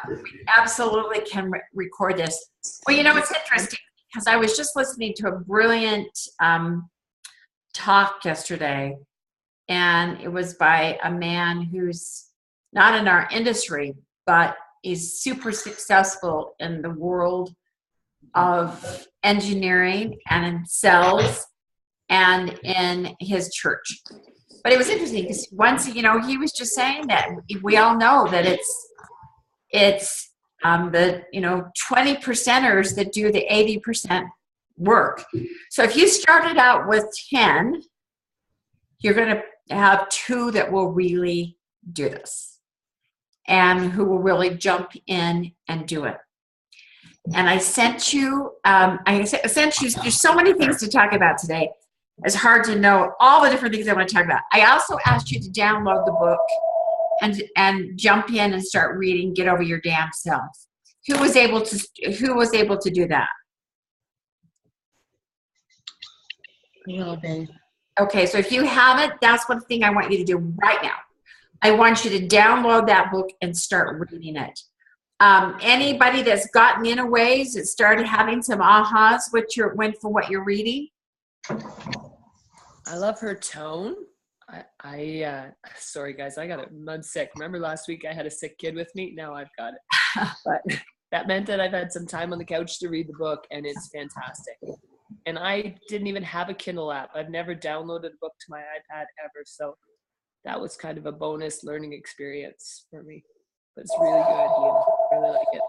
We absolutely can record this. Well, it's interesting because I was just listening to a brilliant talk yesterday, and it was by a man who's not in our industry, but is super successful in the world of engineering and in sales and in his church. But it was interesting because once, he was just saying that we all know that it's the 20 percenters that do the 80% work. So if you started out with 10, you're going to have 2 that will really do this and who will really jump in and do it. And I sent you, there's so many things to talk about today. It's hard to know all the different things I want to talk about. I also asked you to download the book and jump in and start reading Get Over Your Damn Self. Who was able to do that? Okay, so if you haven't, that's one thing I want you to do right now. I want you to download that book and start reading it. Anybody that's gotten in a ways that started having some ahas went for what you're reading? I love her tone. Sorry guys, I'm sick. Remember last week I had a sick kid with me? Now I've got it. But that meant that I've had some time on the couch to read the book, and it's fantastic. And I didn't even have a Kindle app. I've never downloaded a book to my iPad ever. So that was kind of a bonus learning experience for me. But it's really good. I really like it.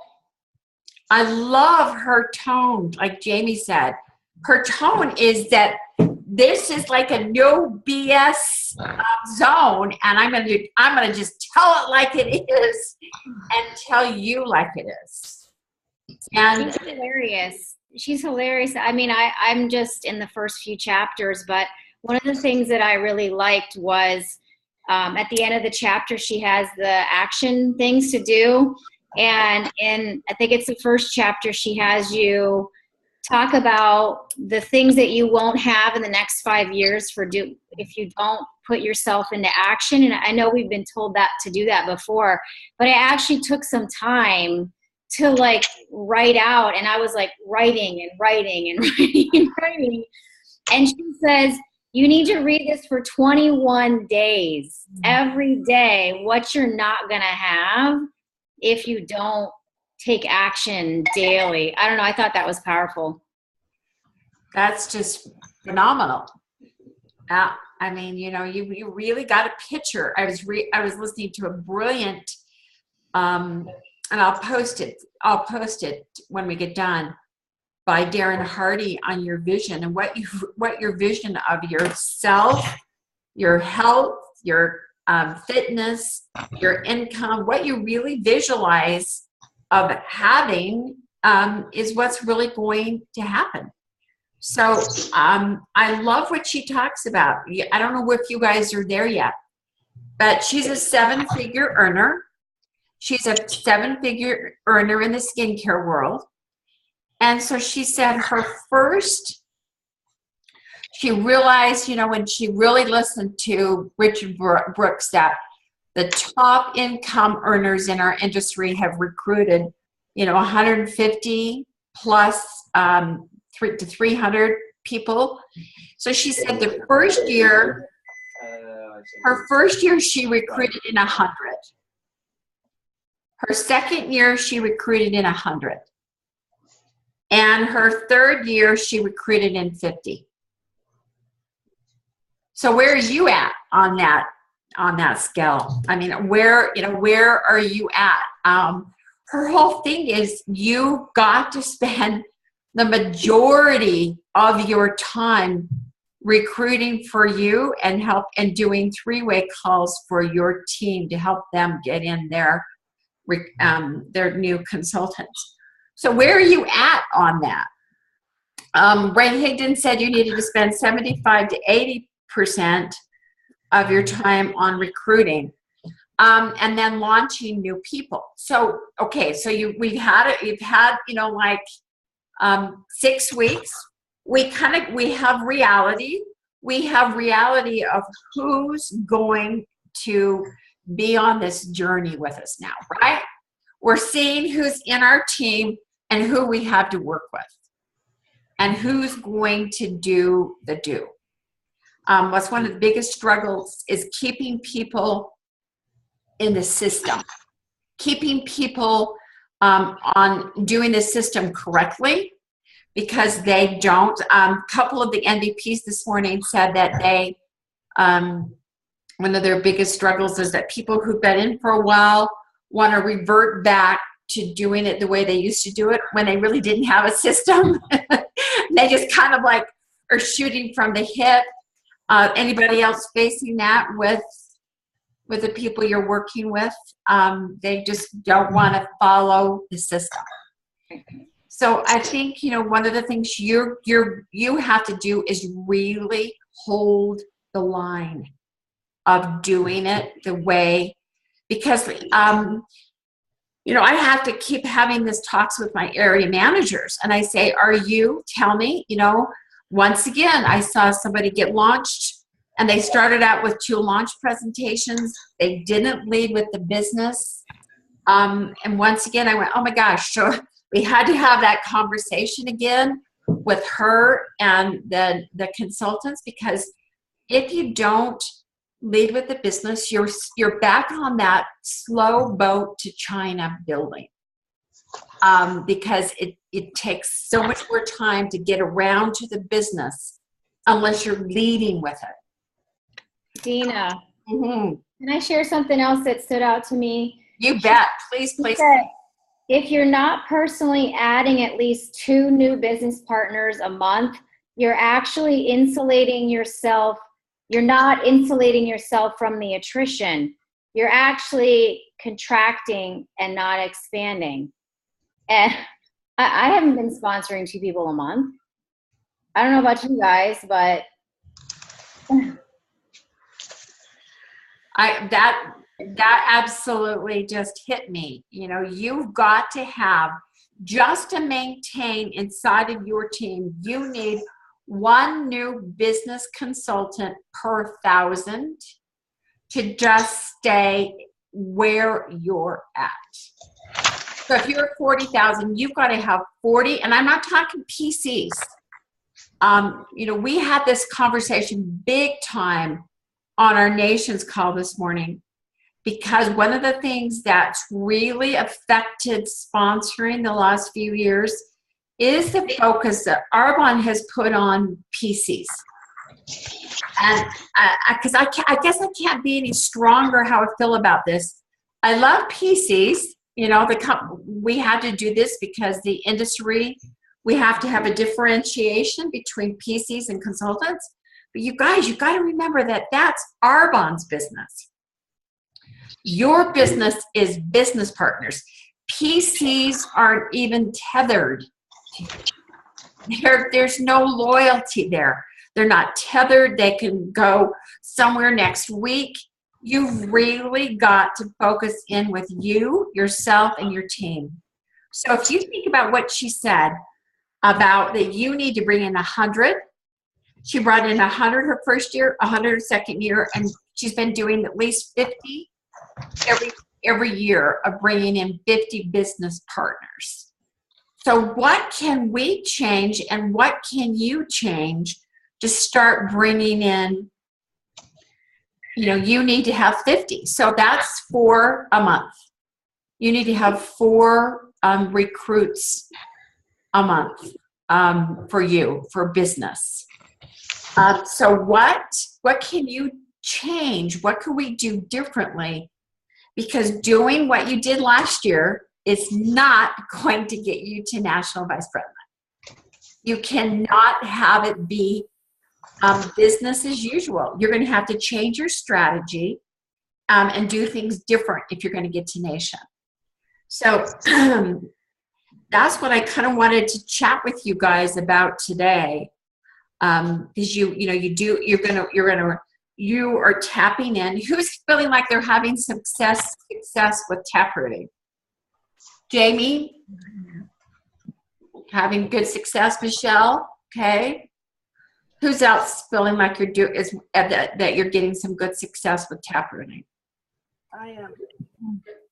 I love her tone, like Jamie said. Her tone is that this is like a no BS zone, and I'm gonna just tell it like it is, and tell you like it is. And she's hilarious. She's hilarious. I mean, I'm just in the first few chapters, but one of the things that I really liked was at the end of the chapter, she has the action things to do, and I think it's the first chapter, she has you talk about the things that you won't have in the next 5 years if you don't put yourself into action. And I know we've been told that to do that before, but I actually took some time to like write out, and I was like writing and writing and writing and writing. And she says, you need to read this for 21 days, every day, what you're not gonna have if you don't take action daily. I don't know. I thought that was powerful. That's just phenomenal. I mean, you really got a picture. I was listening to a brilliant, and I'll post it when we get done, by Darren Hardy on your vision and what your vision of yourself, your health, your fitness, your income, what you really visualize of having is what's really going to happen. So I love what she talks about. I don't know if you guys are there yet, but she's a 7-figure earner. She's a 7-figure earner in the skincare world. And so she said she realized, when she really listened to Richard Brooks, that the top income earners in our industry have recruited, 150 plus to 300 people. So she said her first year she recruited in 100. Her second year she recruited in 100. And her third year she recruited in 50. So where are you at on that scale? I mean, where are you at? Her whole thing is you got to spend the majority of your time recruiting for you and doing 3-way calls for your team to help them get in their new consultants. So where are you at on that? Ray Higdon said you needed to spend 75 to 80% of your time on recruiting, and then launching new people. So, okay, so you've had 6 weeks. We have reality. We have reality of who's going to be on this journey with us now, right? we're seeing who's in our team and who we have to work with and who's going to do the do. What's one of the biggest struggles is keeping people in the system, keeping people on doing the system correctly, because they don't. A couple of the NVPs this morning said that they, one of their biggest struggles is that people who've been in for a while want to revert back to doing it the way they used to do it when they really didn't have a system. They just kind of like are shooting from the hip. Anybody else facing that with the people you're working with? They just don't want to follow the system. So I think, one of the things you have to do is really hold the line of doing it the way, because I have to keep having this talks with my area managers, and I say, tell me, once again, I saw somebody get launched and they started out with 2 launch presentations. They didn't lead with the business. And once again, I went, oh my gosh. So we had to have that conversation again with her and the consultants, because if you don't lead with the business, you're back on that slow boat to China building. Because it takes so much more time to get around to the business unless you're leading with it. Dina, can I share something else that stood out to me? You bet. Please. If you're not personally adding at least 2 new business partners a month, you're actually insulating yourself. You're not insulating yourself from the attrition. You're actually contracting and not expanding. And I haven't been sponsoring 2 people a month. I don't know about you guys, but that absolutely just hit me. You've got to have, just to maintain inside of your team, you need 1 new business consultant per 1,000 to just stay where you're at. So if you're at 40,000, you've got to have 40, and I'm not talking PCs. We had this conversation big time on our nation's call this morning, because one of the things that's really affected sponsoring the last few years is the focus that Arbonne has put on PCs. And because I guess I can't be any stronger how I feel about this. I love PCs. We had to do this because the industry, we have to have a differentiation between PCs and consultants. But you guys, you got to remember that that's Arbonne's business. Your business is business partners. PCs aren't even tethered. There's no loyalty there. They're not tethered. They can go somewhere next week. You've really got to focus in with you, yourself, and your team. So if you think about what she said about that you need to bring in 100, she brought in 100 her first year, 100 her second year, and she's been doing at least 50 every year of bringing in 50 business partners. So what can we change, and what can you change to start bringing in? You need to have 50. So that's 4 a month. You need to have 4 recruits a month for business. So what can you change? What can we do differently? Because doing what you did last year is not going to get you to national vice president. You cannot have it be business as usual. You're going to have to change your strategy and do things different if you're going to get to nation. So that's what I kind of wanted to chat with you guys about today. Because you are tapping in. Who's feeling like they're having success with taprooting? Jamie, having good success. Michelle, okay. Who's else feeling like that you're getting some good success with taprooting? I am.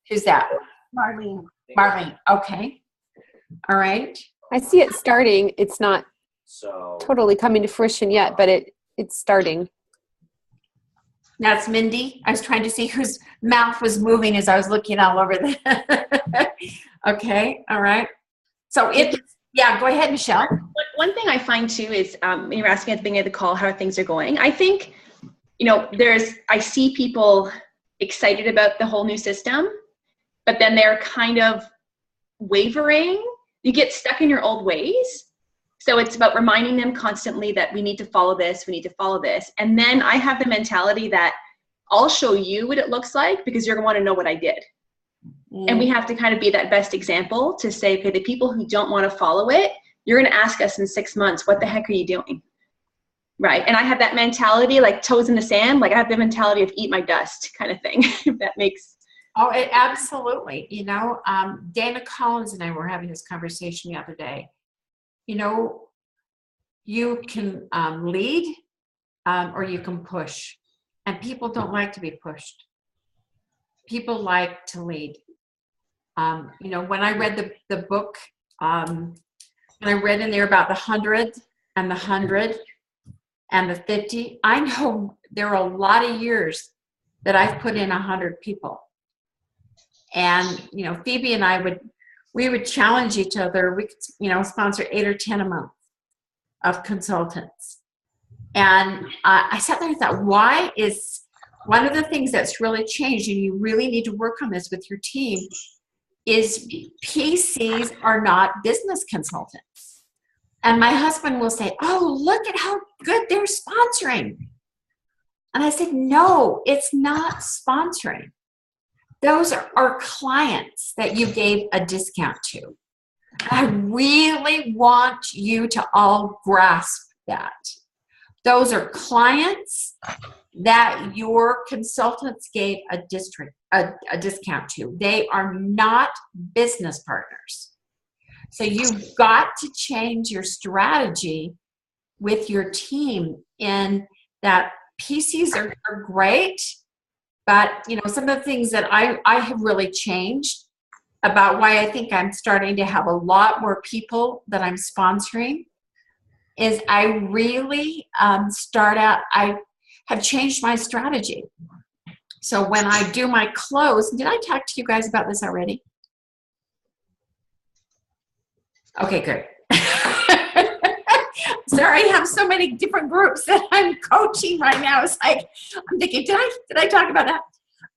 Who's that? Marlene. Marlene. Okay. All right. I see it starting. It's not totally coming to fruition yet, but it's starting. That's Mindy. I was trying to see whose mouth was moving as I was looking all over there. Okay. All right. So go ahead, Michelle. One thing I find too is when you're asking at the beginning of the call how things are going, I think, I see people excited about the whole new system, but then they're kind of wavering. You get stuck in your old ways. So it's about reminding them constantly that we need to follow this, we need to follow this. And then I have the mentality that I'll show you what it looks like because you're going to want to know what I did. And we have to kind of be that best example to say, okay, the people who don't want to follow it, you're going to ask us in 6 months, what the heck are you doing? Right. And I have that mentality, like toes in the sand, like I have the mentality of eat my dust kind of thing, if that makes. Oh, it absolutely. Dana Collins and I were having this conversation the other day. You can lead or you can push. And people don't like to be pushed. People like to lead. When I read the book, and I read in there about the 100 and the 100 and the 50, I know there are a lot of years that I've put in 100 people. And, Phoebe and I we would challenge each other. We could, sponsor 8 or 10 a month of consultants. And I sat there and thought, why is one of the things that's really changed, and you really need to work on this with your team, is PCs are not business consultants. And my husband will say, oh, look at how good they're sponsoring. And I said, no, it's not sponsoring. Those are clients that you gave a discount to. I really want you to all grasp that. Those are clients that your consultants gave a discount to. They are not business partners. So you've got to change your strategy with your team in that PCs are great, but some of the things that I have really changed about why I think I'm starting to have a lot more people that I'm sponsoring is I really I have changed my strategy. So when I do my close, did I talk to you guys about this already? Okay, good. Sorry, I have so many different groups that I'm coaching right now. It's like, I'm thinking, did I talk about that?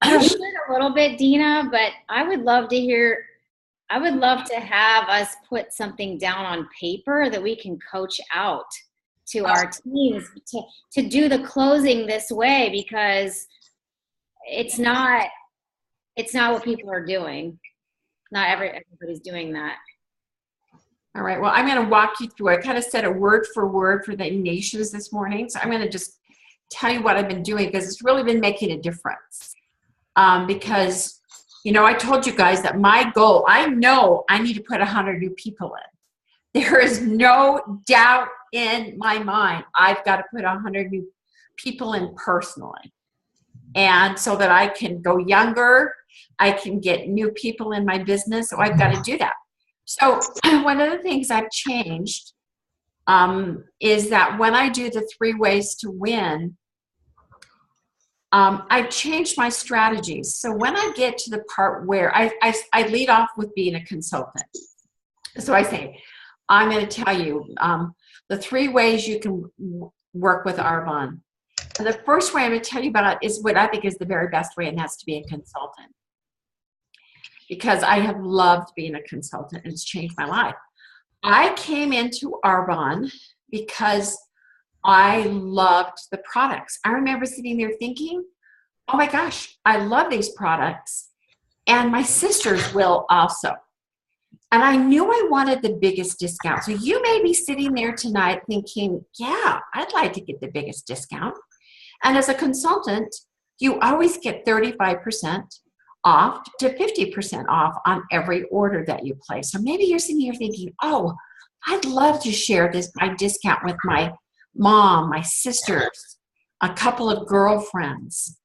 You shared a little bit, Dina, but I would love to have us put something down on paper that we can coach out to our teams to do the closing this way, because it's not what people are doing. Not everybody's doing that. All right. Well, I'm going to walk you through. I kind of said a word for word for the nations this morning. So I'm going to just tell you what I've been doing because it's really been making a difference. Because, I told you guys that my goal, I know I need to put 100 new people in. There is no doubt in my mind I've got to put 100 new people in personally. And so that I can go younger, I can get new people in my business. So I've got to do that. So one of the things I've changed is that when I do the 3 ways to win, I've changed my strategies. So when I get to the part where I lead off with being a consultant. So I say, I'm going to tell you the 3 ways you can work with Arbonne. And the first way I'm going to tell you about is what I think is the very best way, and that's to be a consultant. Because I have loved being a consultant and it's changed my life. I came into Arbonne because I loved the products. I remember sitting there thinking, oh my gosh, I love these products. And my sisters will also. And I knew I wanted the biggest discount. So you may be sitting there tonight thinking, yeah, I'd like to get the biggest discount. And as a consultant, you always get 35% off to 50% off on every order that you place. So maybe you're sitting here thinking, oh, I'd love to share my discount with my mom, my sisters, a couple of girlfriends.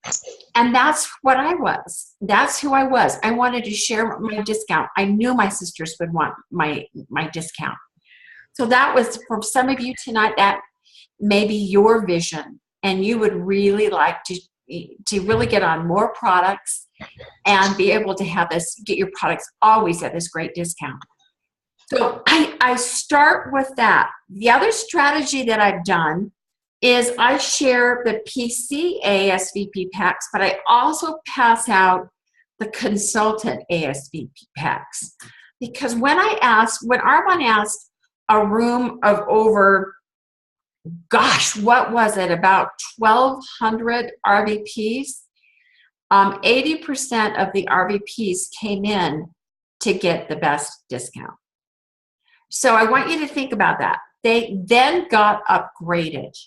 And that's what I was. That's who I was. I wanted to share my discount. I knew my sisters would want my discount. So that was, for some of you tonight, that may be your vision, and you would really like to really get on more products and be able to have this, get your products always at this great discount. So I start with that. The other strategy that I've done is I share the PC ASVP packs, but I also pass out the consultant ASVP packs. Because when Arbonne asked a room of over, gosh, what was it, about 1,200 RVPs, 80% of the RVPs came in to get the best discount. So I want you to think about that. They then got upgraded.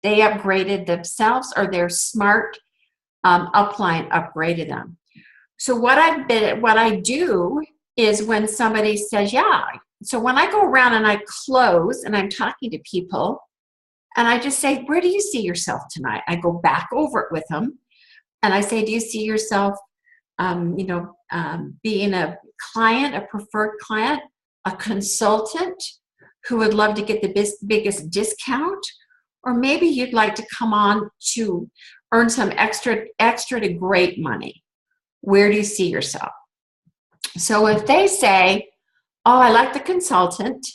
They upgraded themselves, or their smart upline upgraded them. So what I do is, when somebody says, yeah, so when I go around and I close and I'm talking to people, and I just say, where do you see yourself tonight? I go back over it with them, and I say, do you see yourself, being a client, a preferred client, a consultant who would love to get the biggest discount? Or maybe you'd like to come on to earn some extra to great money. Where do you see yourself? So if they say, oh, I like the consultant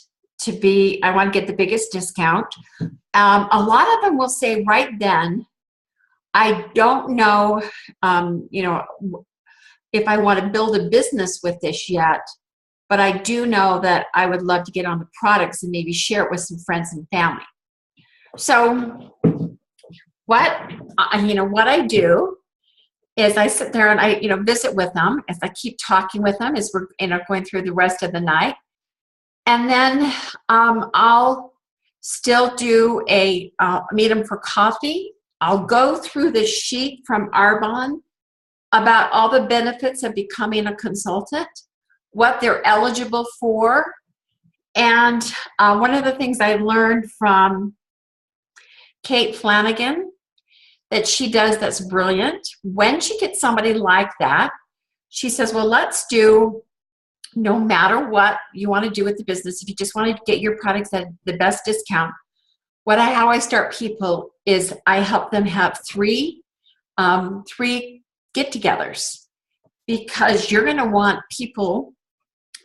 I want to get the biggest discount. A lot of them will say right then, I don't know, if I want to build a business with this yet, but I do know that I would love to get on the products and maybe share it with some friends and family. So what I do is I sit there and I visit with them as I keep talking with them as we're going through the rest of the night. And then I'll still do meet them for coffee. I'll go through the sheet from Arbonne about all the benefits of becoming a consultant, what they're eligible for. And one of the things I learned from Kate Flanagan that she does that's brilliant, when she gets somebody like that, she says, well, let's do, no matter what you want to do with the business, if you just want to get your products at the best discount, how I start people is I help them have three get-togethers, because you're going to want people,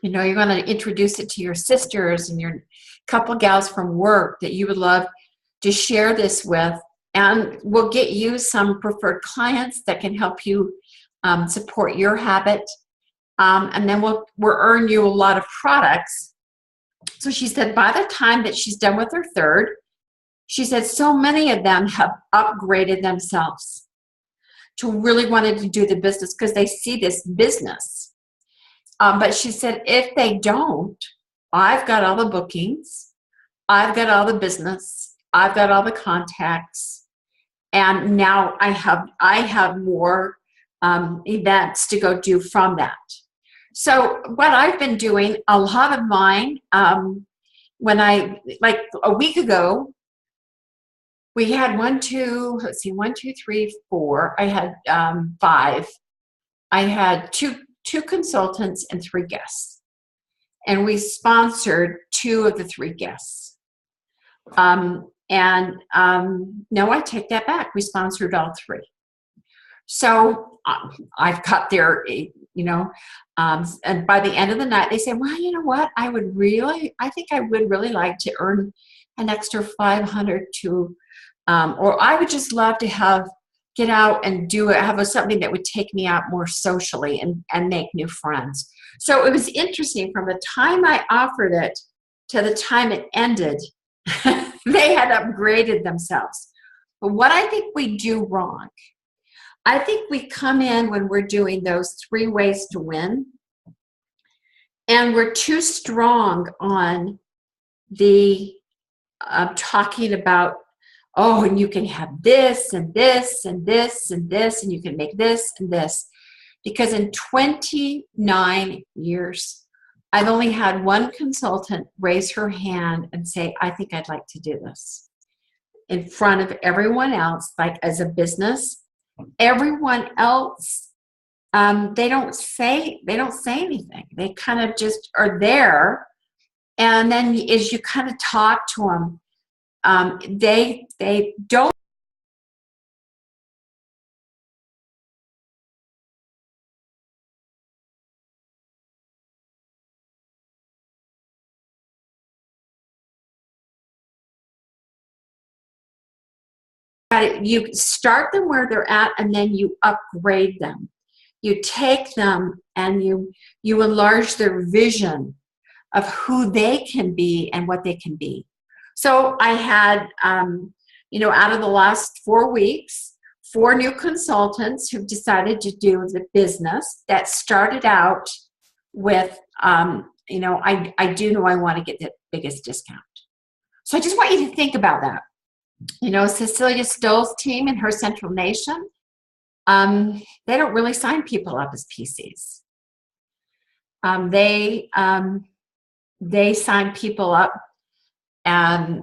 you're going to introduce it to your sisters and your couple gals from work that you would love to share this with, and we'll get you some preferred clients that can help you support your habit, and then we'll earn you a lot of products. So she said by the time that she's done with her third, she said so many of them have upgraded themselves to really wanted to do the business because they see this business. But she said if they don't, I've got all the bookings, I've got all the business, I've got all the contacts, and now I have more events to go do from that. So what I've been doing, a lot of mine, like a week ago, we had 1, 2, 3, 4. I had 5. I had two consultants and 3 guests. And we sponsored 2 of the 3 guests. No, I take that back. We sponsored all 3. So I've got their, and by the end of the night, they say, well, you know what? I think I would really like to earn an extra 500 to, or I would just love to get out and have something that would take me out more socially and make new friends. So it was interesting from the time I offered it to the time it ended, they had upgraded themselves. But what I think we do wrong, I think we come in when we're doing those 3 ways to win, and we're too strong on the talking about, oh, and you can have this and this and this and this, and you can make this and this. Because in 29 years, I've only had one consultant raise her hand and say, I think I'd like to do this. in front of everyone else, like as a business, everyone else, they don't say anything. They kind of just are there. And then as you kind of talk to them, they don't. You start them where they're at, and then you upgrade them. You take them and you enlarge their vision of who they can be and what they can be. So I had, out of the last 4 weeks, 4 new consultants who've decided to do the business that started out with, I do know I want to get the biggest discount. So I just want you to think about that. Cecilia Stoll's team in her Central Nation, they don't really sign people up as PCs. They sign people up and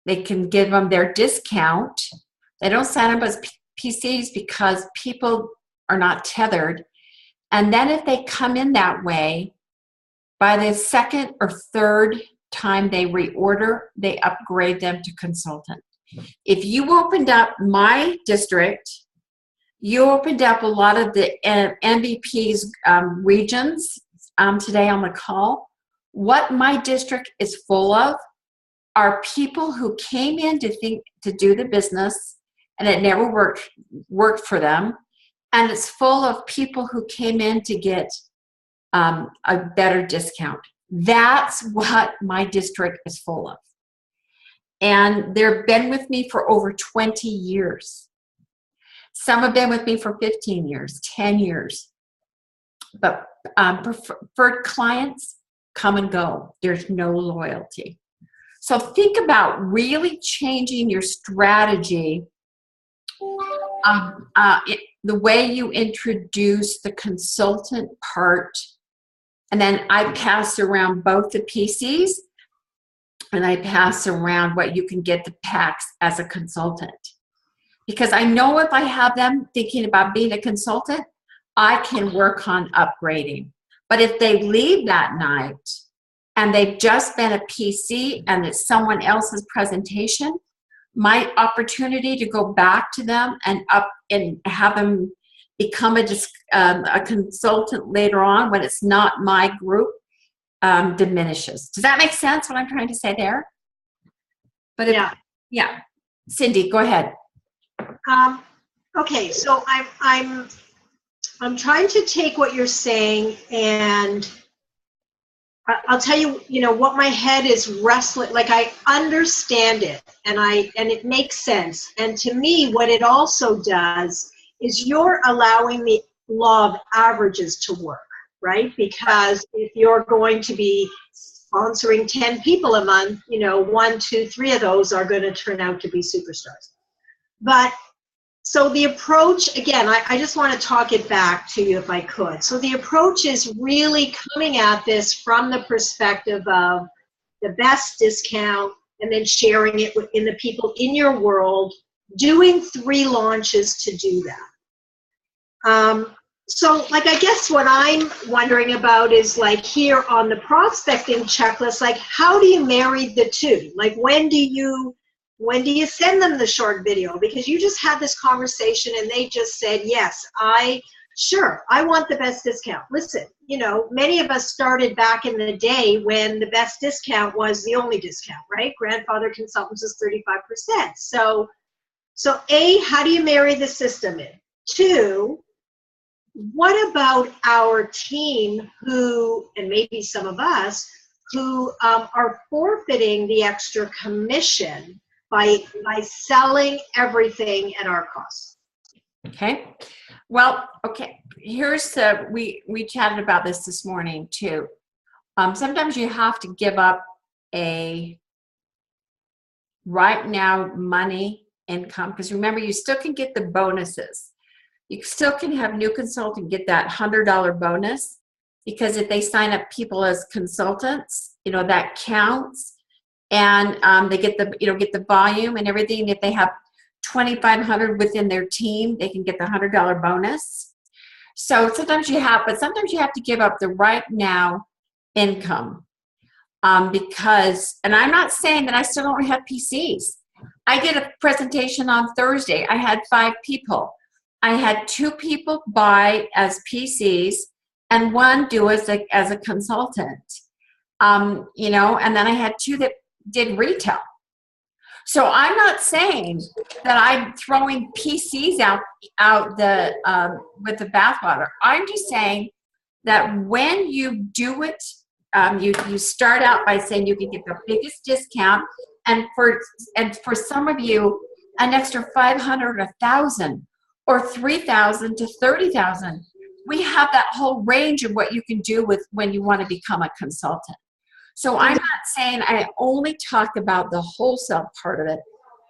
they can give them their discount. They don't sign up as PCs because people are not tethered. And then if they come in that way, by the second or third time they reorder, they upgrade them to consultant. If you opened up my district, you opened up a lot of the MVP's regions today on the call. What my district is full of are people who came in to do the business and it never worked for them. And it's full of people who came in to get a better discount. That's what my district is full of. And they've been with me for over 20 years. Some have been with me for 15 years, 10 years. But preferred clients come and go. There's no loyalty. So think about really changing your strategy, the way you introduce the consultant part. And then I pass around both the PCs and I pass around what you can get the packs as a consultant. Because I know if I have them thinking about being a consultant, I can work on upgrading. But if they leave that night and they've just been a PC and it's someone else's presentation, my opportunity to go back to them and have them become a consultant later on when it's not my group diminishes. Does that make sense what I'm trying to say there? But yeah. Cindy, go ahead. Okay, so I'm trying to take what you're saying, and I'll tell you, what my head is wrestling. Like, I understand it, and it makes sense. And to me, what it also does is you're allowing the law of averages to work, right? Because if you're going to be sponsoring 10 people a month, 1, 2, 3 of those are going to turn out to be superstars. But so the approach, again, I just want to talk it back to you if I could. So the approach is really coming at this from the perspective of the best discount and then sharing it in the people in your world, doing 3 launches to do that. So I guess what I'm wondering about is here on the prospecting checklist, how do you marry the two? When do you send them the short video? Because you just had this conversation and they just said, yes, I want the best discount. Listen, many of us started back in the day when the best discount was the only discount, right? Grandfather Consultants is 35%. So A, how do you marry the system in? 2, what about our team who, and maybe some of us, who are forfeiting the extra commission by selling everything at our cost? Okay. Well, okay. Here's we chatted about this morning too. Sometimes you have to give up a right now money income, because remember, you still can get the bonuses. You still can have new consultant get that $100 bonus, because if they sign up people as consultants, that counts. and they get the volume and everything. If they have 2,500 within their team, they can get the $100 bonus. So sometimes you have to give up the right now income because, and I'm not saying that I still don't have PCs. I did a presentation on Thursday. I had 5 people. I had 2 people buy as PCs and 1 do as a consultant. And then I had 2 that did retail. So I'm not saying that I'm throwing PCs out with the bathwater. I'm just saying that when you do it, you start out by saying you can get the biggest discount, and for some of you, an extra 500, 1,000, or 3,000 to 30,000. We have that whole range of what you can do with when you want to become a consultant. So I'm not saying I only talk about the wholesale part of it.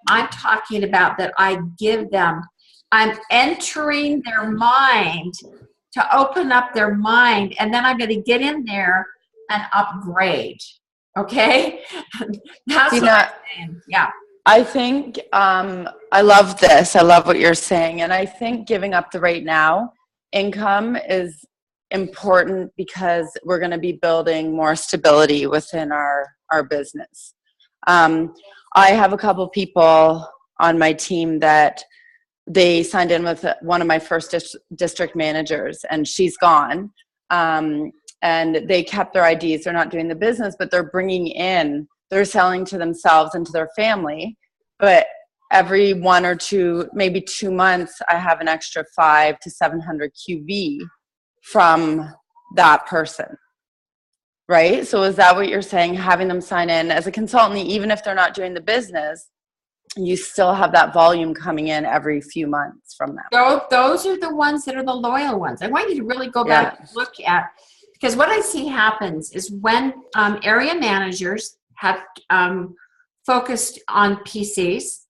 I'm talking about that I'm entering their mind to open up their mind, and then I'm going to get in there and upgrade. Okay? That's what I'm saying. Yeah. I think I love this. I love what you're saying. And I think giving up the right now income is important because we're going to be building more stability within our business. I have a couple people on my team that they signed in with one of my first district managers, and she's gone. And they kept their IDs. They're not doing the business, but they're selling to themselves and to their family. But every 1 or 2, maybe 2 months, I have an extra 500 to 700 QV from that person, right? So is that what you're saying? Having them sign in as a consultant, even if they're not doing the business, you still have that volume coming in every few months from them. Those are the ones that are the loyal ones. I want you to really go back and look at, because what I see happens is when area managers have focused on PCs,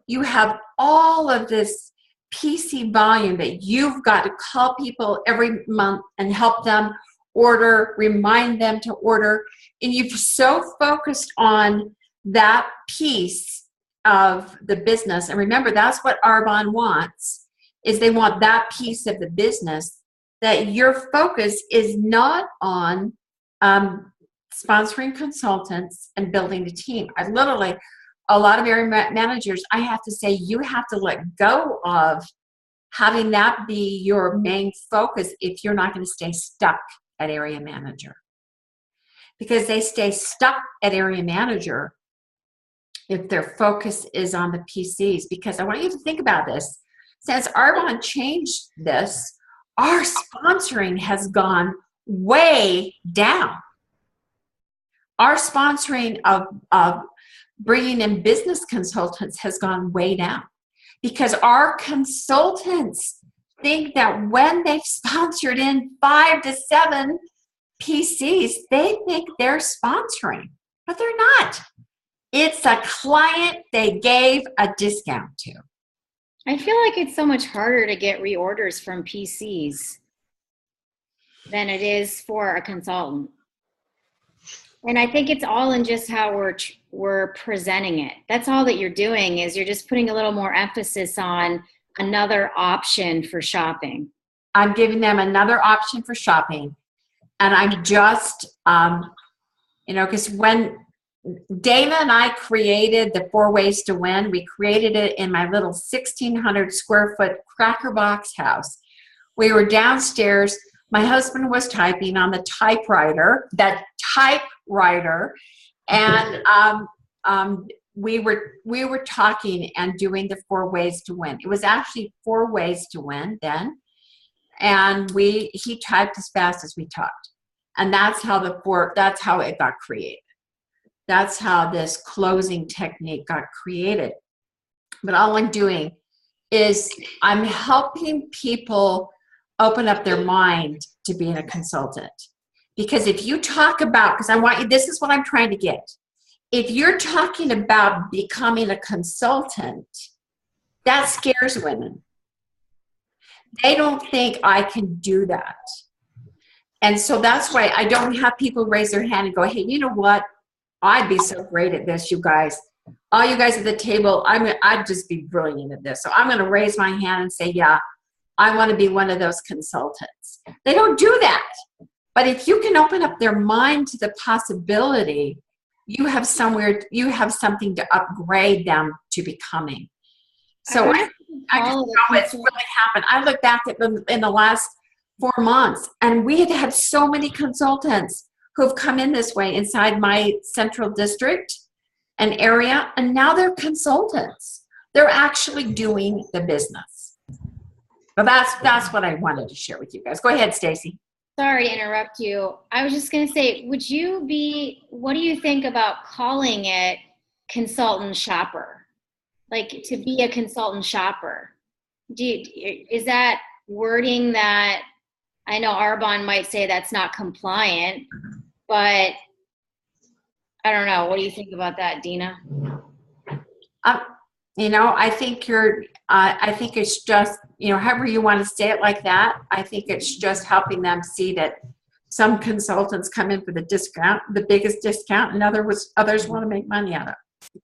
you have all of this PC volume that you've got to call people every month and help them order, remind them to order. And you've so focused on that piece of the business. And remember, that's what Arbonne wants, is they want that piece of the business, that your focus is not on sponsoring consultants and building the team. A lot of area managers, I have to say, you have to let go of having that be your main focus if you're not going to stay stuck at area manager. Because they stay stuck at area manager if their focus is on the PCs. Because I want you to think about this. Since Arbonne changed this, our sponsoring has gone way down. Our sponsoring of bringing in business consultants has gone way down because our consultants think that when they've sponsored in 5 to 7 PCs, they think they're sponsoring, but they're not. It's a client they gave a discount to. I feel like it's so much harder to get reorders from PCs than it is for a consultant. And I think it's all in just how we're presenting it. That's all that you're doing, is you're just putting a little more emphasis on another option for shopping. I'm giving them another option for shopping. And I'm just, because when Dana and I created the 4 Ways to Win, we created it in my little 1,600 square foot Cracker Box house. We were downstairs. My husband was typing on the typewriter, and we were talking and doing the 4 Ways to Win. It was actually 4 Ways to Win then, and he typed as fast as we talked, and that's how it got created. That's how this closing technique got created. But all I'm doing is I'm helping people open up their mind to being a consultant. Because if you talk about, this is what I'm trying to get. If you're talking about becoming a consultant, that scares women. They don't think I can do that. And so that's why I don't have people raise their hand and go, hey, you know what? I'd be so great at this, you guys. All you guys at the table, I'd just be brilliant at this. So I'm going to raise my hand and say, yeah, I want to be one of those consultants. They don't do that. But if you can open up their mind to the possibility, you have something to upgrade them to becoming. So I just know it's really happened. I look back at them in the last 4 months, and we had so many consultants who have come in this way inside my central district and area, and now they're consultants. They're actually doing the business. But that's what I wanted to share with you guys. Go ahead, Stacy. Sorry to interrupt you. I was just going to say, what do you think about calling it consultant shopper? Like, to be a consultant shopper? Is that wording that, I know Arbonne might say that's not compliant, but I don't know. What do you think about that, Dina? I think I think it's just, however you want to say it like that, I think it's just helping them see that some consultants come in for the discount, the biggest discount, and others want to make money out of it.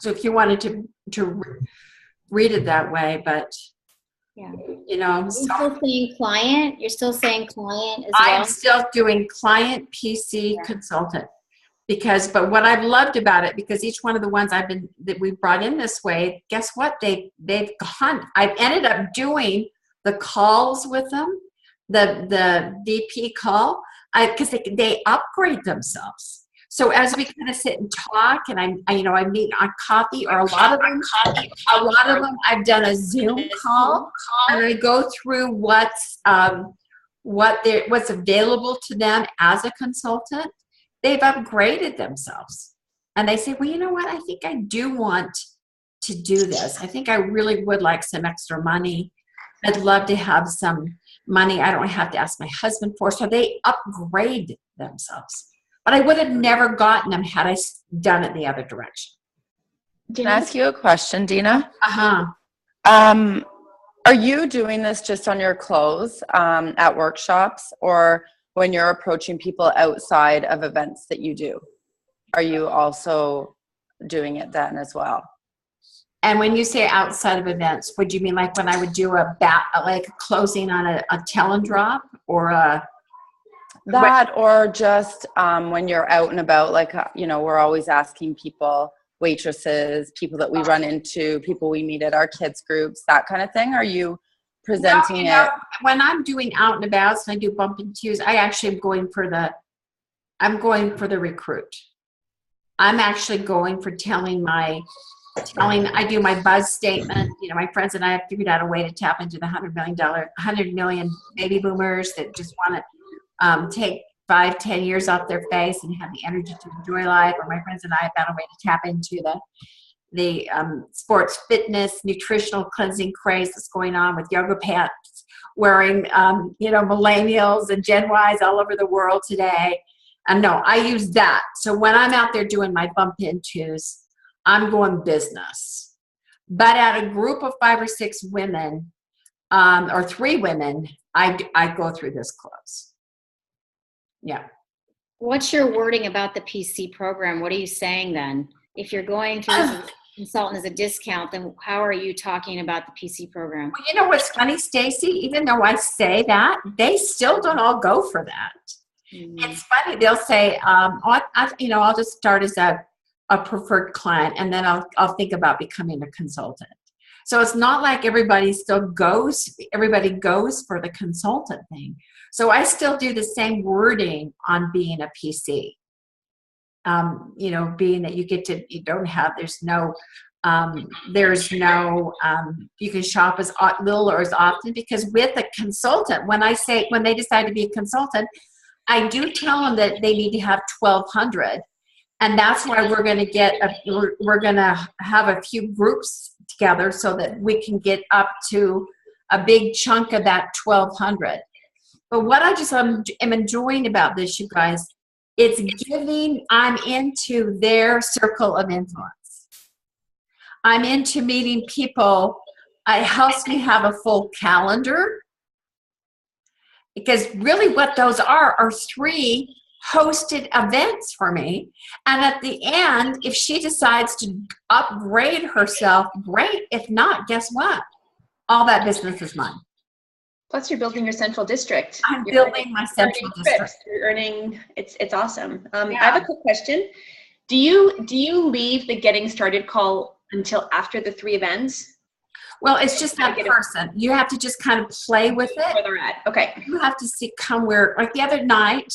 So if you wanted to read it that way, but yeah, You're still saying client. You're still saying client as well. I'm still doing client PC consultant. But what I've loved about it, because each one of the ones that we brought in this way, guess what? They've gone. I've ended up doing the calls with them, the VP call, because they upgrade themselves. So as we kind of sit and talk, and I meet on coffee, or a lot of them, I've done a Zoom call, and I go through what's available to them as a consultant. They've upgraded themselves, and they say, well, you know what? I think I do want to do this. I think I really would like some extra money. I'd love to have some money I don't have to ask my husband for. So they upgrade themselves. But I would have never gotten them had I done it the other direction. Can I ask you a question, Dina? Uh-huh. Are you doing this just on your clothes at workshops, or when you're approaching people outside of events that you do? Are you also doing it then as well? And when you say outside of events, would you mean like when I would do a closing on a tell and drop, or a... That, or just when you're out and about, we're always asking people, waitresses, people that we run into, people we meet at our kids groups, that kind of thing. Are you presenting it? When I'm doing out and abouts and I do bump intos, I actually am going for the recruit. I'm actually going for I do my buzz statement. My friends and I have figured out a way to tap into the $100 million baby boomers that just want to take 5-10 years off their face and have the energy to enjoy life. Or my friends and I have found a way to tap into the sports, fitness, nutritional cleansing craze that's going on with yoga pants wearing, millennials and Gen Ys all over the world today. And no, I use that. So when I'm out there doing my bump intos, I'm going business. But at a group of 5 or 6 women, or 3 women, I go through this close. Yeah. What's your wording about the PC program? What are you saying then? If you're going through this consultant as a discount, then how are you talking about the PC program? Well, you know what's funny, Stacy? Even though I say that, they still don't all go for that. Mm-hmm. It's funny. They'll say, I'll just start as a preferred client, and then I'll think about becoming a consultant. So it's not like everybody goes for the consultant thing. So I still do the same wording on being a PC. Being that you can shop as little or as often, because with a consultant, when they decide to be a consultant, I do tell them that they need to have 1,200. And that's why we're going to have a few groups together so that we can get up to a big chunk of that 1,200. But what am enjoying about this, you guys, I'm into their circle of influence. I'm into meeting people. It helps me have a full calendar, because really what those are 3 hosted events for me. And at the end, if she decides to upgrade herself, great. If not, guess what? All that business is mine. Plus, you're building your central district. I'm building my central district. You're earning. It's awesome. I have a quick question. Do you leave the getting started call until after the 3 events? Well, it's just that person. You have to just kind of play with it. Where they're at. Okay. You have to come where, like the other night,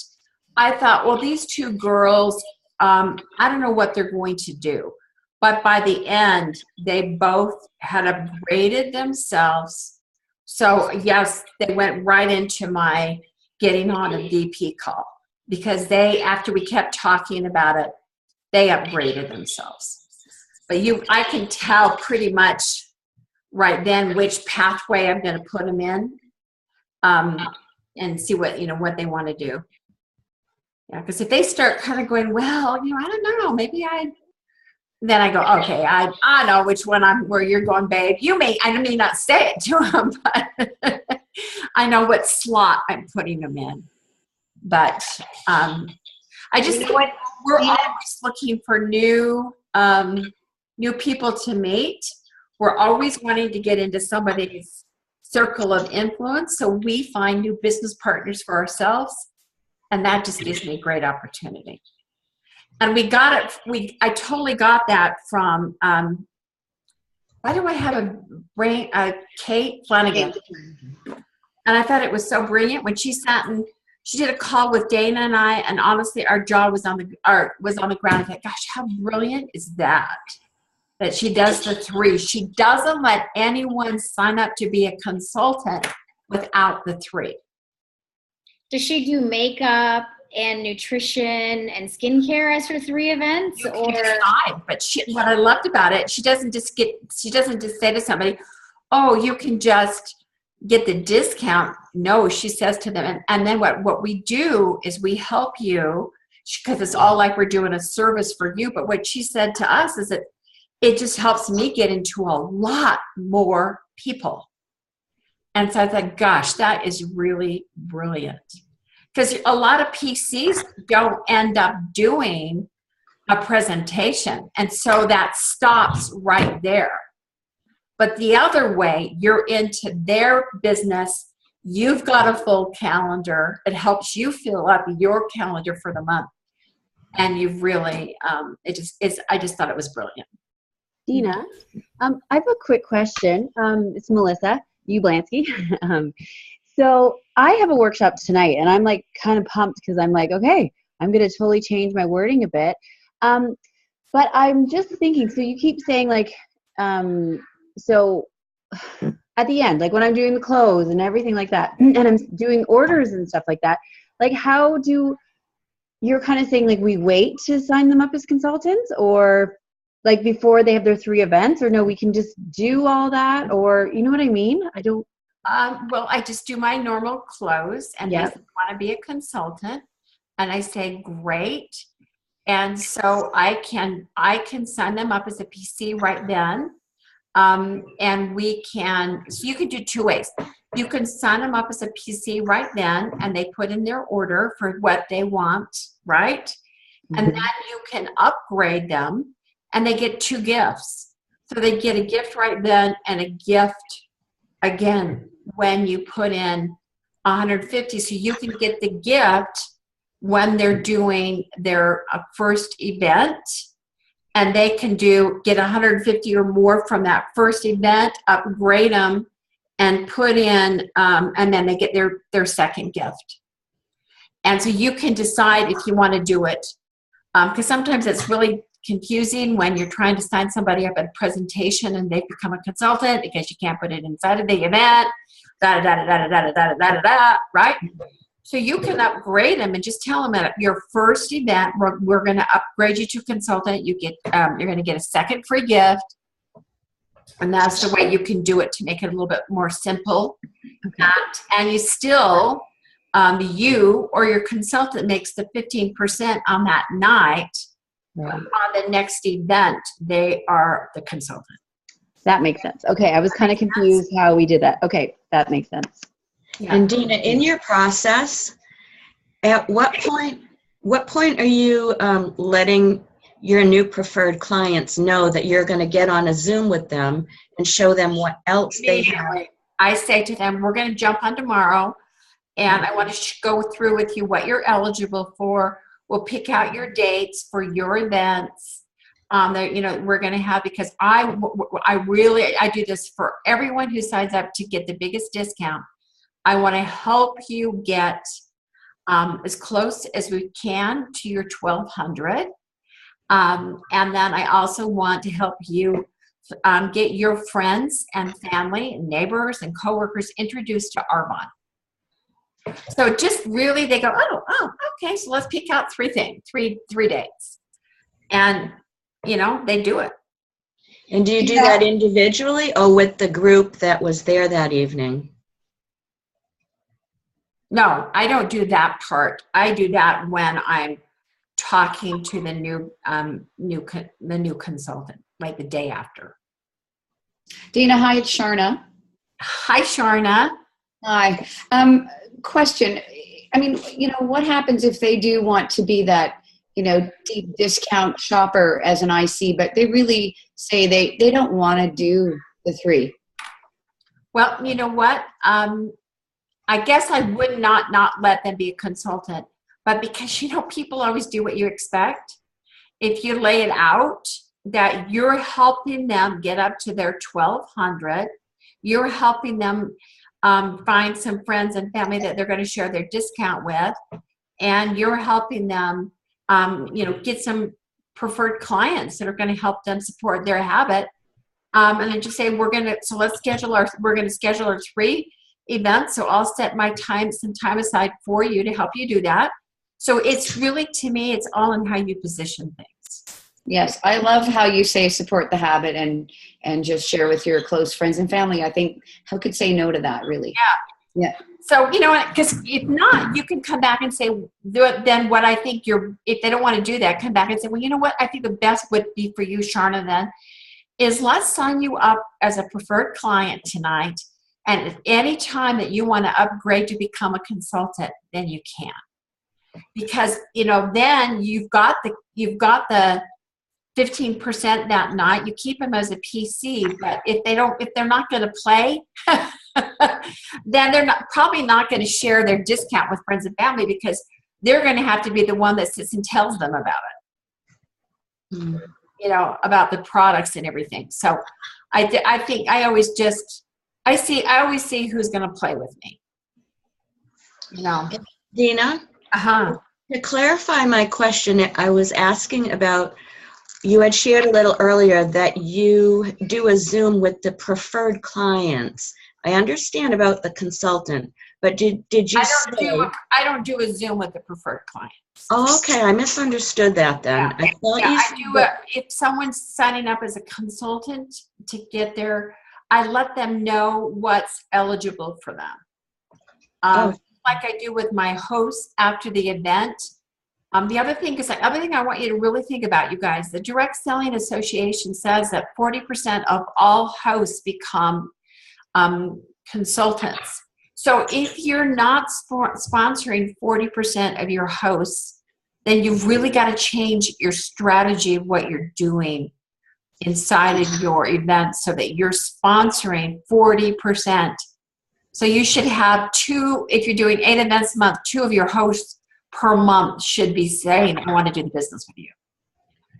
I thought, well, these 2 girls, I don't know what they're going to do. But by the end, they both had upgraded themselves. So, yes, they went right into my getting on a VP call. Because after we kept talking about it, they upgraded themselves. But I can tell pretty much right then which pathway I'm going to put them in, and see what they want to do. Yeah, because if they start kind of going, well, I don't know, then I go, okay, I know which one where you're going, babe. I may not say it to them, but I know what slot I'm putting them in. But I just think we're always looking for new people to meet. We're always wanting to get into somebody's circle of influence, so we find new business partners for ourselves, and that just gives me a great opportunity. And we got it. I totally got that from. Why do I have Kate Flanagan? And I thought it was so brilliant when she sat and she did a call with Dana and I, and honestly, our jaw was on the ground. I thought, gosh, how brilliant is that? That she does the 3. She doesn't let anyone sign up to be a consultant without the 3. Does she do makeup and nutrition and skincare as her 3 events? Or decide, but what I loved about it, she doesn't just say to somebody, oh, you can just get the discount. No, she says to them, and then what we do is we help you, because it's all like we're doing a service for you. But what she said to us is that it just helps me get into a lot more people. And so I thought, gosh, that is really brilliant. Because a lot of PCs don't end up doing a presentation. And so that stops right there. But the other way, you're into their business. You've got a full calendar. It helps you fill up your calendar for the month. And you've really, I just thought it was brilliant. Dina, I have a quick question. It's Melissa Ublansky. So I have a workshop tonight, and I'm like kind of pumped because I'm like, okay, I'm going to totally change my wording a bit. But I'm just thinking, so you keep saying like, so at the end, like when I'm doing the close and everything like that, and I'm doing orders and stuff like that, like you're kind of saying like we wait to sign them up as consultants, or like before they have their 3 events, or no, we can just do all that, or you know what I mean? I don't. Well, I just do my normal close, and they want to be a consultant, and I say great, and so I can sign them up as a PC right then, and so you can do 2 ways. You can sign them up as a PC right then, and they put in their order for what they want, right? Mm-hmm. And then you can upgrade them. And they get 2 gifts. So they get a gift right then and a gift again when you put in 150. So you can get the gift when they're doing their first event, and they can get 150 or more from that first event, upgrade them, and put in, and then they get their second gift. And so you can decide if you want to do it, because sometimes it's really confusing when you're trying to sign somebody up at a presentation and they've become a consultant because you can't put it inside of the event, right? So you can upgrade them and just tell them at your first event, we're going to upgrade you to consultant. You're going to get a second free gift, and that's the way you can do it to make it a little bit more simple. Okay. And you still, you or your consultant makes the 15% on that night. Right. On the next event, they are the consultant. That makes sense. Okay, I was kind of confused how we did that. Okay, that makes sense. Yeah. And Dina, in your process, at what point what point are you letting your new preferred clients know that you're going to get on a Zoom with them and show them what else they have? I say to them, we're going to jump on tomorrow, and I want to go through with you what you're eligible for. We'll pick out your dates for your events that, you know, we're going to have, because I do this for everyone who signs up to get the biggest discount. I want to help you get as close as we can to your 1,200. And then I also want to help you get your friends and family and neighbors and coworkers introduced to Arbonne. So just really, they go, oh, okay, so let's pick out three dates. And, you know, they do it. And do you do that individually or with the group that was there that evening? No, I don't do that part. I do that when I'm talking to the new consultant, like the day after. Dina, hi, it's Sharna. Hi, Sharna. Hi. Question. I mean, you know, what happens if they do want to be that, you know, deep discount shopper as an IC, but they really say they don't want to do the 3? Well, you know what? I guess I would not let them be a consultant, but because, you know, people always do what you expect. If you lay it out that you're helping them get up to their 1,200, you're helping them find some friends and family that they're going to share their discount with, and you're helping them, you know, get some preferred clients that are going to help them support their habit. And then just say, we're going to schedule our 3 events. So I'll set some time aside for you to help you do that. So it's really, to me, it's all in how you position things. Yes, I love how you say support the habit and just share with your close friends and family. I think who could say no to that, really? Yeah. So, you know, because if not, you can come back and say, then what I think if they don't want to do that, come back and say, well, you know what, I think the best would be for you, Sharna, then, is let's sign you up as a preferred client tonight. And at any time that you want to upgrade to become a consultant, then you can. Because, you know, then you've got the 15% that night. You keep them as a PC, but if they're not going to play, then they're probably not going to share their discount with friends and family, because they're going to have to be the one that sits and tells them about it. You know, about the products and everything. So I think I always see who's going to play with me. You know, Dina. To clarify my question, I was asking about, you had shared a little earlier that you do a Zoom with the preferred clients. I understand about the consultant, but did you I don't do a Zoom with the preferred clients. Oh, okay. I misunderstood that then. Yeah. I thought if someone's signing up as a consultant to get there, I let them know what's eligible for them. Like I do with my hosts after the event. The other thing I want you to really think about, you guys, the Direct Selling Association says that 40% of all hosts become consultants. So if you're not sponsoring 40% of your hosts, then you've really got to change your strategy of what you're doing inside of your event so that you're sponsoring 40%. So you should have if you're doing 8 events a month, 2 of your hosts per month should be saying, I want to do the business with you.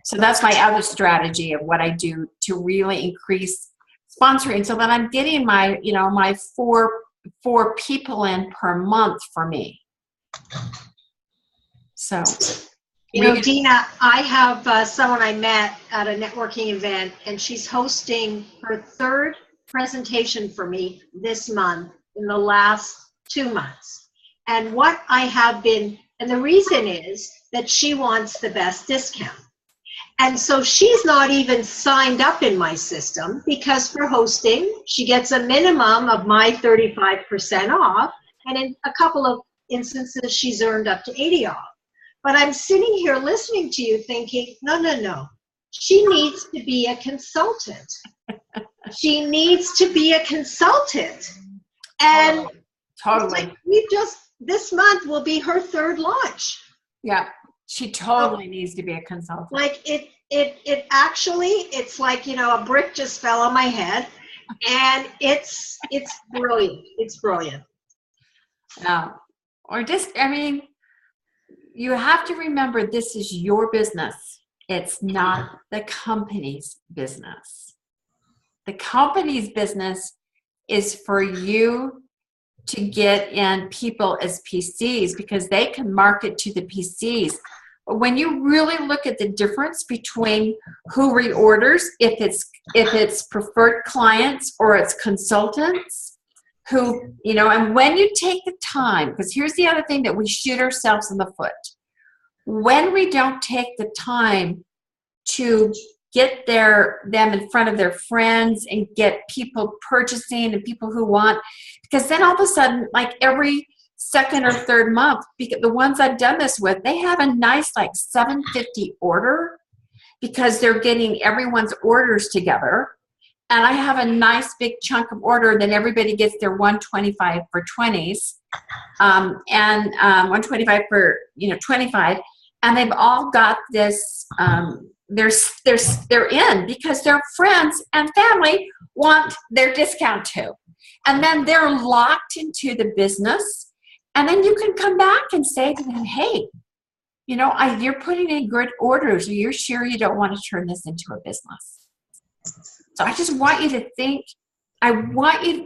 So that's my other strategy of what I do to really increase sponsoring, so that I'm getting my 4 people in per month for me. So, you know, Dina, I have someone I met at a networking event, and she's hosting her 3rd presentation for me this month in the last 2 months. And what I have been, and the reason is that she wants the best discount. And so she's not even signed up in my system, because for hosting, she gets a minimum of my 35% off. And in a couple of instances, she's earned up to 80 off. But I'm sitting here listening to you thinking, no. She needs to be a consultant. She needs to be a consultant. And totally. Like this month will be her 3rd launch. Yeah. She totally needs to be a consultant. Like it actually, it's like, you know, a brick just fell on my head, and it's brilliant. It's brilliant. Or just, I mean, you have to remember this is your business. It's not the company's business. The company's business is for you to get in people as PCs because they can market to the PCs. But when you really look at the difference between who reorders, if it's preferred clients or it's consultants who, you know, and when you take the time, because here's the other thing that we shoot ourselves in the foot. When we don't take the time to get them in front of their friends and get people purchasing and people who want, because then all of a sudden, like every second or third month, because the ones I've done this with, they have a nice like 750 order because they're getting everyone's orders together. And I have a nice big chunk of order, then everybody gets their 125 for 20s and 125 for, you know, 25. And they've all got this, they're in because their friends and family want their discount too. And then they're locked into the business. And then you can come back and say to them, hey, you know, you're putting in good orders. Are you sure you don't want to turn this into a business? So I just want you to think,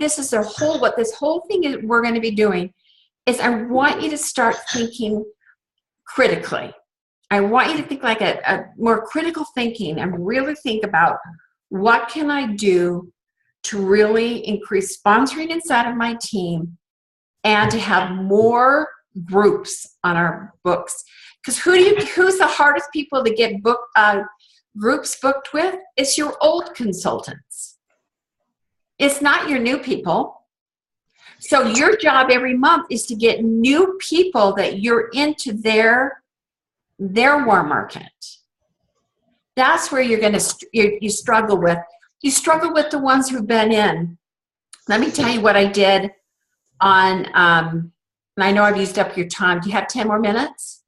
this is what this whole thing is we're going to be doing is I want you to start thinking critically. I want you to think like a more critical thinking and really think about what can I do to really increase sponsoring inside of my team and to have more groups on our books. Because who's the hardest people to get groups booked with? It's your old consultants. It's not your new people. So your job every month is to get new people that you're into their warm market. That's where you're going to you struggle with. You struggle with the ones who've been in. Let me tell you what I did on. And I know I've used up your time. Do you have 10 more minutes?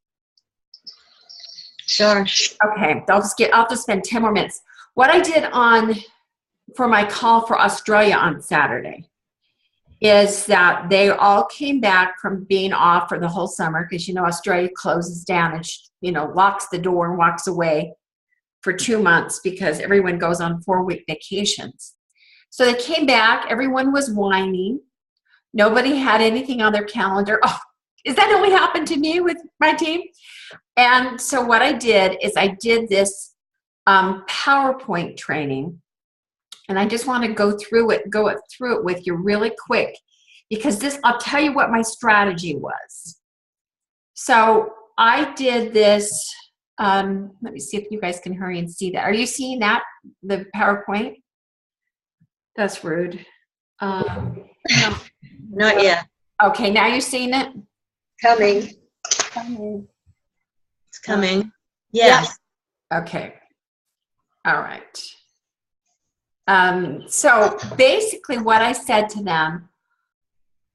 Sure. Okay, I'll just spend 10 more minutes. What I did for my call for Australia on Saturday is that they all came back from being off for the whole summer because, you know, Australia closes down and, you know, locks the door and walks away for 2 months because everyone goes on 4-week vacations. So they came back. Everyone was whining. Nobody had anything on their calendar. Oh, is that only happened to me with my team? And so what I did is I did this PowerPoint training. And I just want to go through it with you really quick because I'll tell you what my strategy was. So I did this, let me see if you guys can hurry and see that. Are you seeing that, the PowerPoint? That's rude. No. Not yet. Okay, now you're seeing it? Coming. It's coming. Yes. Okay. All right. So basically what I said to them,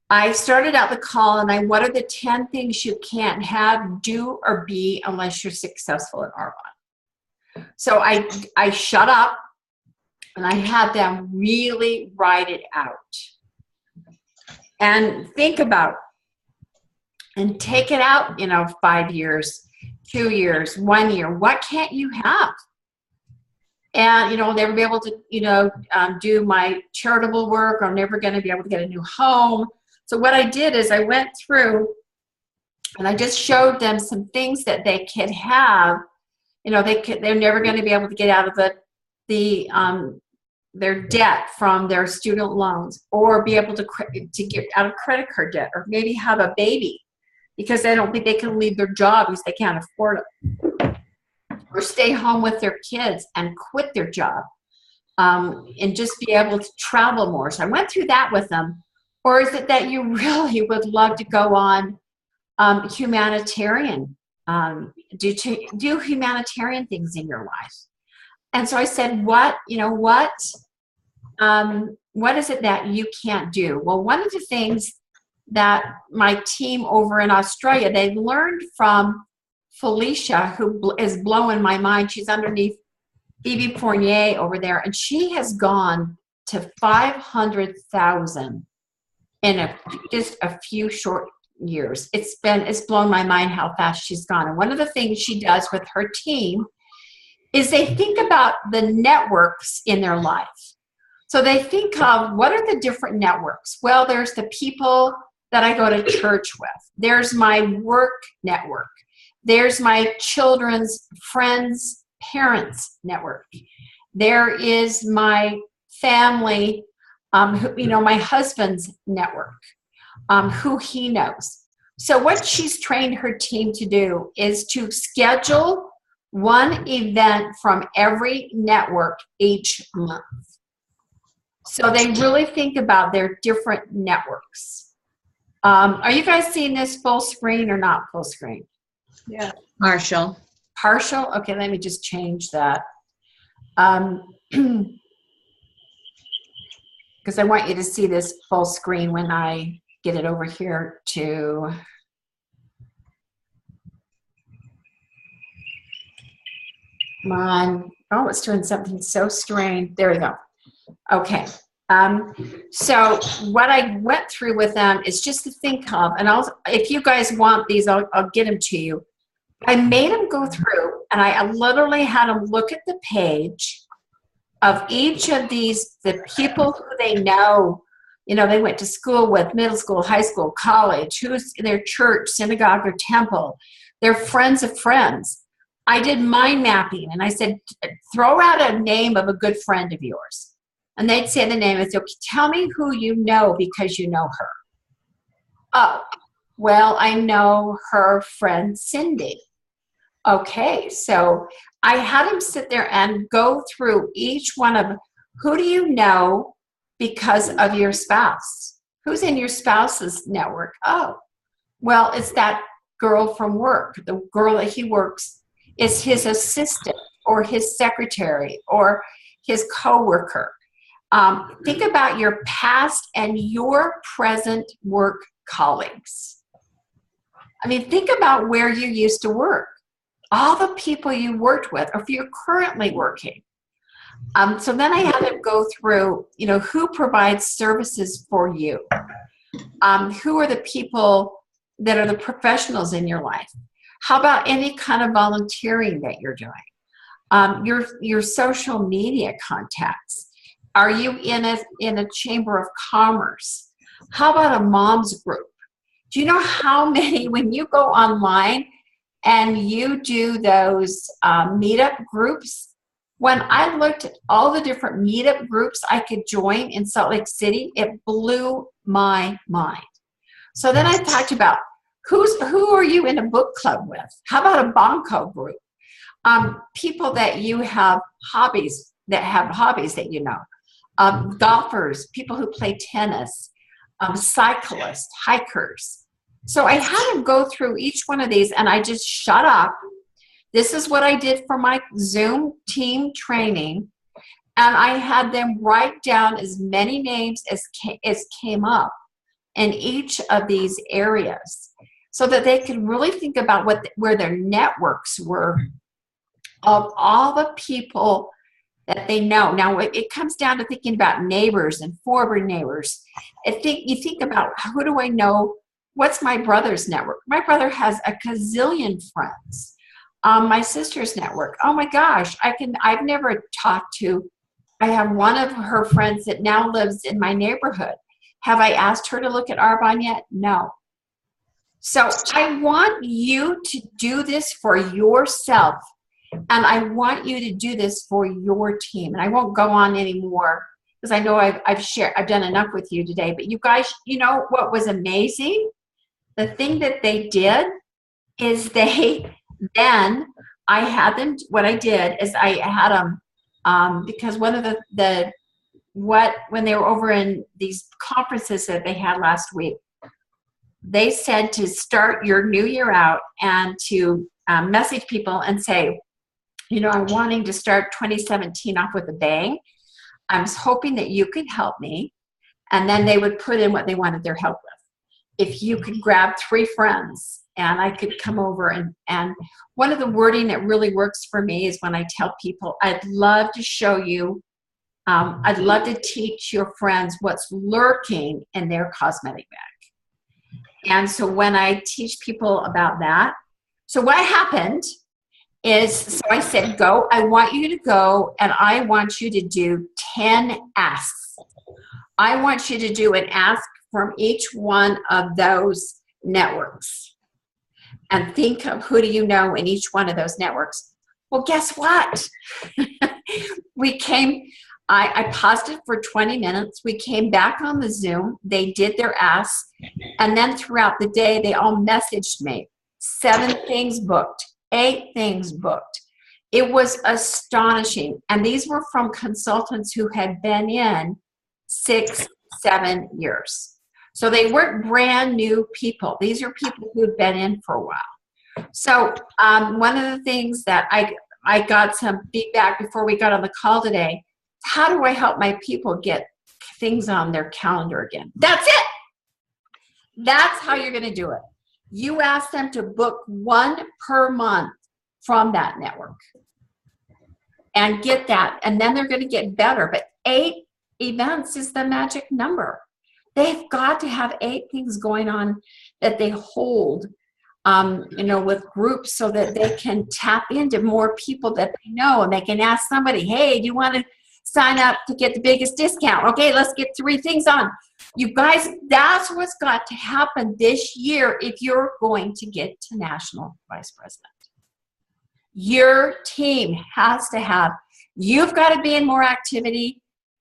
I started out the call and what are the 10 things you can't have, do, or be unless you're successful at Arbonne? So I shut up and I had them really write it out and think about it and take it out, 5 years, 2 years, 1 year. What can't you have? And, I'll never be able to, do my charitable work. I'm never going to be able to get a new home. So what I did is I went through and I just showed them some things that they could have. They're never going to be able to get out of their debt from their student loans, or be able to get out of credit card debt, or maybe have a baby because they don't think they can leave their job because they can't afford it, or stay home with their kids and quit their job, and just be able to travel more. So I went through that with them. Or is it that you really would love to go on humanitarian, do humanitarian things in your life? And so I said, what is it that you can't do? Well, one of the things that my team over in Australia, they learned from Felicia, who is blowing my mind. She's underneath Phoebe Fournier over there, and she has gone to 500,000 in just a few short years. It's blown my mind how fast she's gone. And one of the things she does with her team is they think about the networks in their life. So they think of, what are the different networks? Well, there's the people that I go to church with. There's my work network. There's my children's friends, parents network. There is my family, my husband's network, who he knows. So what she's trained her team to do is to schedule one event from every network each month. So they really think about their different networks. Are you guys seeing this full screen or not full screen? Yeah. Partial. Partial? Okay, let me just change that. Because I want you to see this full screen when I get it over here to... Come on. Oh, it's doing something so strange. There we go. Okay. So what I went through with them is just to think of, and if you guys want these, I'll get them to you. I made them go through, and I literally had them look at the page of each of these, the people who they know, they went to school with, middle school, high school, college, who's in their church, synagogue, or temple. They're friends of friends. I did mind mapping, and I said, throw out a name of a good friend of yours. And they'd say the name and say, okay, tell me who you know because you know her. Oh, well, I know her friend Cindy. Okay, so I had him sit there and go through each one of them. Who do you know because of your spouse? Who's in your spouse's network? Oh, well, it's that girl from work. The girl that he works is his assistant or his secretary or his coworker. Think about your past and your present work colleagues. I mean, think about where you used to work, all the people you worked with, or if you're currently working. So then I had to go through, who provides services for you? Who are the people that are the professionals in your life? How about any kind of volunteering that you're doing? Your social media contacts. Are you in a chamber of commerce? How about a mom's group? Do you know how many, when you go online and you do those meetup groups, when I looked at all the different meetup groups I could join in Salt Lake City, it blew my mind. So then I talked about who are you in a book club with? How about a Bonko group? People that you have hobbies that you know. Golfers, people who play tennis, cyclists, hikers. So I had them go through each one of these, and I just shut up. This is what I did for my Zoom team training, and I had them write down as many names as came up in each of these areas, so that they could really think about where their networks were of all the people that they know. Now, it comes down to thinking about neighbors and forward neighbors. You think about, who do I know? What's my brother's network? My brother has a gazillion friends. My sister's network. Oh my gosh, I've never talked to. I have one of her friends that now lives in my neighborhood. Have I asked her to look at Arbonne yet? No. So I want you to do this for yourself. And I want you to do this for your team. And I won't go on anymore because I know I've done enough with you today. But you guys, you know what was amazing? The thing that they did is then I had them, what I did is I had them, because one of when they were over in these conferences that they had last week, they said to start your new year out and to message people and say, I'm wanting to start 2017 off with a bang. I was hoping that you could help me. And then they would put in what they wanted their help with. If you could grab 3 friends and I could come over and one of the wording that really works for me is when I tell people, I'd love to show you, I'd love to teach your friends what's lurking in their cosmetic bag. And so when I teach people about that, so what happened is, so I said, go, I want you to go and I want you to do 10 asks. I want you to do an ask from each one of those networks. And think of who do you know in each one of those networks. Well, guess what? I paused it for 20 minutes. We came back on the Zoom. They did their ask. And then throughout the day, they all messaged me. 7 things booked, 8 things booked. It was astonishing. And these were from consultants who had been in 6, 7 years. So they weren't brand new people. These are people who had been in for a while. So one of the things that I got some feedback before we got on the call today, how do I help my people get things on their calendar again? That's it. That's how you're going to do it. You ask them to book 1 per month from that network and get that. And then they're going to get better. But 8 events is the magic number. They've got to have 8 things going on that they hold, with groups so that they can tap into more people that they know. And they can ask somebody, hey, do you want to sign up to get the biggest discount? Okay, let's get 3 things on. You guys, that's what's got to happen this year if you're going to get to national vice president. Your team has to have, you've got to be in more activity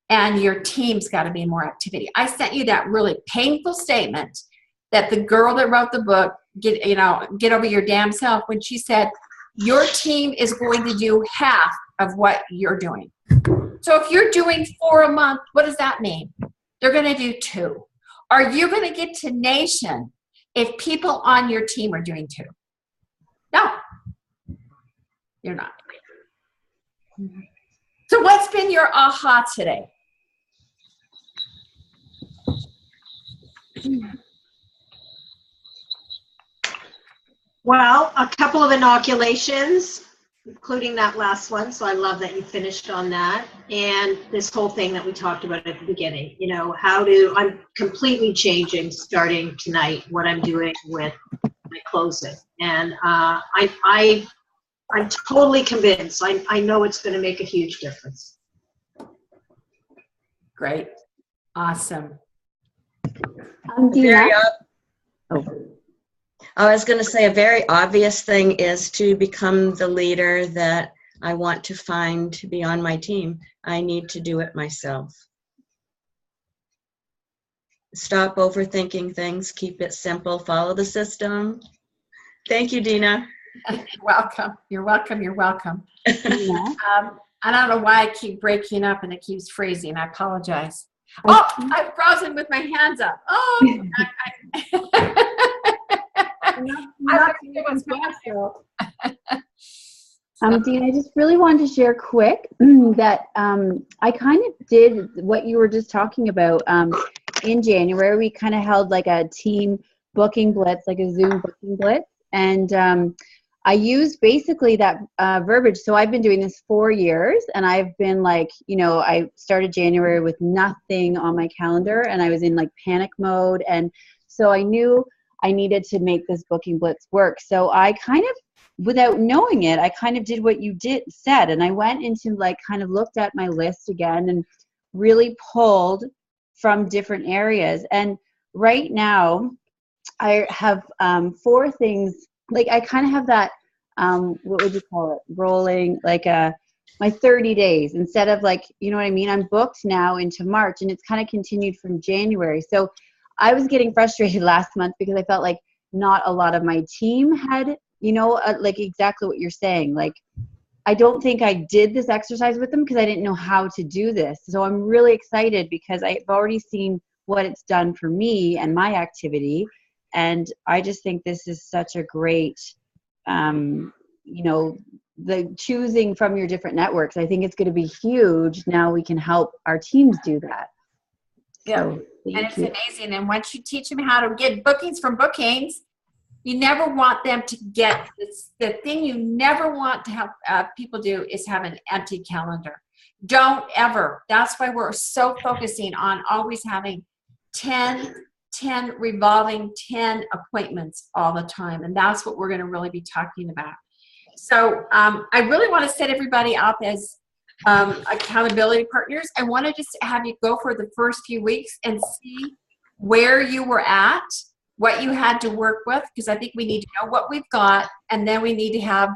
and your team's got to be in more activity. I sent you that really painful statement that the girl that wrote the book, Get Over Your Damn Self, when she said, your team is going to do half of what you're doing. So if you're doing 4 a month, what does that mean? They're going to do 2. Are you going to get to nation if people on your team are doing 2? No, you're not. So what's been your aha today? Well, a couple of inoculations, including that last one. So I love that you finished on that. And this whole thing that we talked about at the beginning, I'm completely changing starting tonight what I'm doing with my closing. And I'm totally convinced. I know it's going to make a huge difference. Great. Awesome. I was going to say a very obvious thing is to become the leader that I want to find to be on my team. I need to do it myself. Stop overthinking things. Keep it simple. Follow the system. Thank you, Dina. Welcome. You're welcome. You're welcome. I don't know why I keep breaking up and it keeps freezing. I apologize. Oh, I'm frozen with my hands up. Oh, Dean, I just really wanted to share quick that I kind of did what you were just talking about. In January, we kind of held like a team booking blitz, like a Zoom booking blitz. And I used basically that verbiage. So I've been doing this 4 years and I've been like, I started January with nothing on my calendar and I was in like panic mode. And so I knew I needed to make this booking blitz work. So I kind of, without knowing it, I kind of did what you said. And I went into like kind of looked at my list again and really pulled from different areas. And right now I have 4 things. Like I kind of have that, what would you call it? Rolling, like my 30 days instead of like, you know what I mean? I'm booked now into March and it's kind of continued from January. So I was getting frustrated last month because I felt like not a lot of my team had, like exactly what you're saying. Like, I don't think I did this exercise with them because I didn't know how to do this. So I'm really excited because I've already seen what it's done for me and my activity. And I just think this is such a great, the choosing from your different networks. I think it's going to be huge. Now we can help our teams do that. Yeah, and it's amazing. And once you teach them how to get bookings from bookings, You never want them to get this. The thing you never want to have people do is have an empty calendar. Don't ever. That's why we're so focusing on always having 10 revolving 10 appointments all the time. And that's what we're going to really be talking about. So I really want to set everybody up as accountability partners. I want to just have you go for the first few weeks and see where you were at, what you had to work with, because I think we need to know what we've got, and then we need to have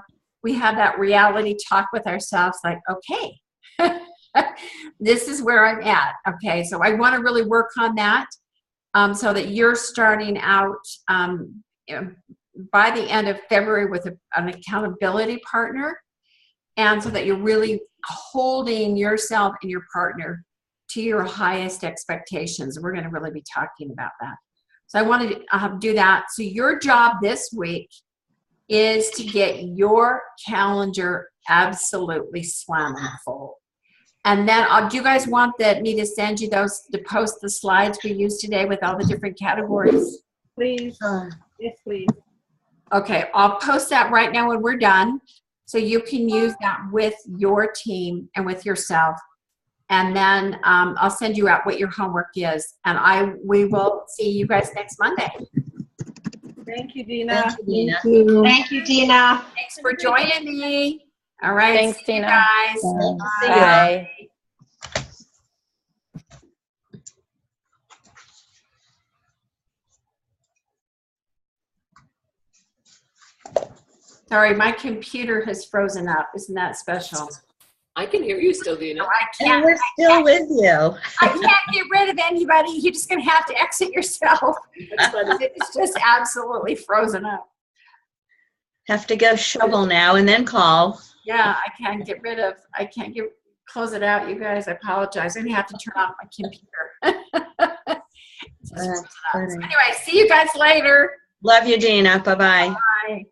that reality talk with ourselves, like, okay, this is where I'm at. Okay, so I want to really work on that so that you're starting out by the end of February with an accountability partner, and so that you're really holding yourself and your partner to your highest expectations. We're going to really be talking about that. So I want to do that. So your job this week is to get your calendar absolutely slamming full. And then do you guys want me to send you those, to post the slides we used today with all the different categories? Please. Yes, please. Okay, I'll post that right now when we're done. So you can use that with your team and with yourself. And then I'll send you out what your homework is. And we will see you guys next Monday. Thank you, Dina. Thank you, Dina. Thank you. Thank you, Dina. Thanks for joining me. All right. Thanks, see you Dina. guys. Bye. Sorry, my computer has frozen up. Isn't that special? I can hear you still, Dina. No, I And can't. we're still with you. I can't get rid of anybody. You're just going to have to exit yourself. That's funny. It's just absolutely frozen up. Have to go shovel now and then call. Yeah, I can't close it out, you guys. I apologize. I'm going to have to turn off my computer. So anyway, see you guys later. Love you, Dina. Bye-bye. Bye.